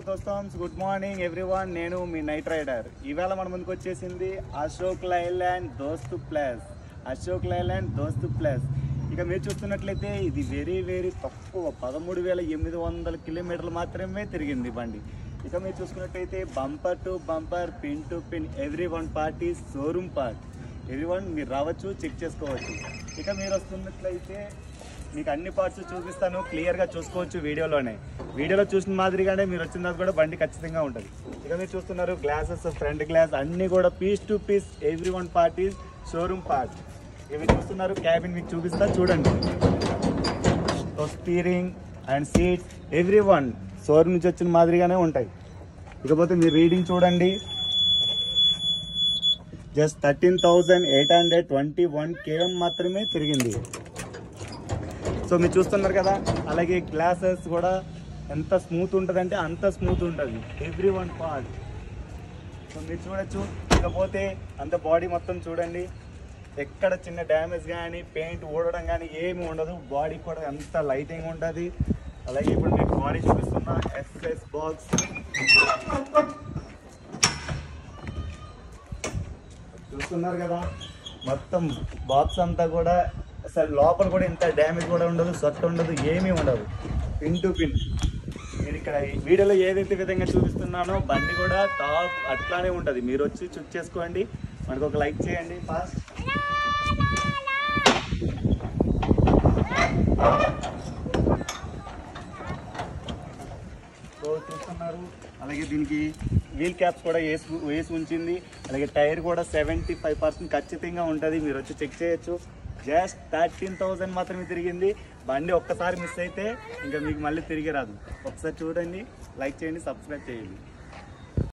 దోస్తామ్స్, good morning everyone. నేను మీ night rider. ఈవేళ మన ముందుకు వచ్చేసింది అశోక్ లైలాండ్ దోస్తు ప్లస్. ఇక మీరు చూస్తున్నట్లయితే ఇది వెరీ తక్కువ 13,800 కిలోమీటర్లు మాత్రమే తిరిగింది బండి. ఇక మీరు చూసుకున్నట్లయితే bumper to bumper, pin to pin, every one part is showroom part. Every one మీరు రావచ్చు, చెక్ చేసుకోవచ్చు. ఇక మీరు వస్తున్నట్లయితే మీకు అన్ని పార్ట్స్ చూపిస్తాను, క్లియర్గా చూసుకోవచ్చు వీడియోలో చూసిన మాదిరిగానే మీరు వచ్చిన తర్వాత కూడా బండి ఖచ్చితంగా ఉంటుంది. ఇక మీరు చూస్తున్నారు గ్లాసెస్, ఫ్రంట్ గ్లాస్ అన్నీ కూడా piece to piece, every one part is showroom part. ఇక మీరు చూస్తున్నారు క్యాబిన్ మీకు చూపిస్తా చూడండి. Steering and seats every one showroom నుంచి వచ్చిన మాదిరిగానే ఉంటాయి. ఇకపోతే మీరు రీడింగ్ చూడండి, జస్ట్ 13,821 km మాత్రమే తిరిగింది. సో మీరు చూస్తున్నారు కదా, అలాగే గ్లాసెస్ కూడా ఎంత స్మూత్ ఉంటుందంటే అంత స్మూత్ ఉంటుంది, ఎవ్రీ వన్ పార్ట్. సో మీరు చూడొచ్చు. ఇకపోతే అంత బాడీ మొత్తం చూడండి, ఎక్కడ చిన్న డ్యామేజ్ కానీ పెయింట్ ఊడడం కానీ ఏమి ఉండదు. బాడీ కూడా ఎంత లైటింగ్ ఉంటుంది. అలాగే ఇప్పుడు మీకు బాడీ చూపిస్తున్న ఎస్ఎస్ బాక్స్ చూస్తున్నారు కదా, మొత్తం బాక్స్ అంతా కూడా అసలు లోపల కూడా ఇంత డ్యామేజ్ కూడా ఉండదు, సొట్ట ఉండదు, ఏమీ ఉండదు, పిన్ టు పిన్. నేను ఇక్కడ ఈ వీడియోలో ఏదైతే విధంగా చూపిస్తున్నానో బండి కూడా టాప్ అట్లానే ఉంటుంది. మీరు వచ్చి చెక్ చేసుకోండి, మనకు ఒక లైక్ చేయండి ఫాస్ట్. సో చూస్తున్నారు, అలాగే దీనికి వీల్ క్యాప్స్ కూడా వేసి ఉంచింది. అలాగే టైర్ కూడా 75% ఖచ్చితంగా ఉంటుంది, మీరు వచ్చి చెక్ చేయొచ్చు. జస్ట్ 13,000 మాత్రమే తిరిగింది. బండి ఒక్కసారి మిస్ అయితే ఇంకా మీకు మళ్ళీ తిరిగి రాదు. ఒకసారి చూడండి, లైక్ చేయండి, సబ్స్క్రైబ్ చేయండి.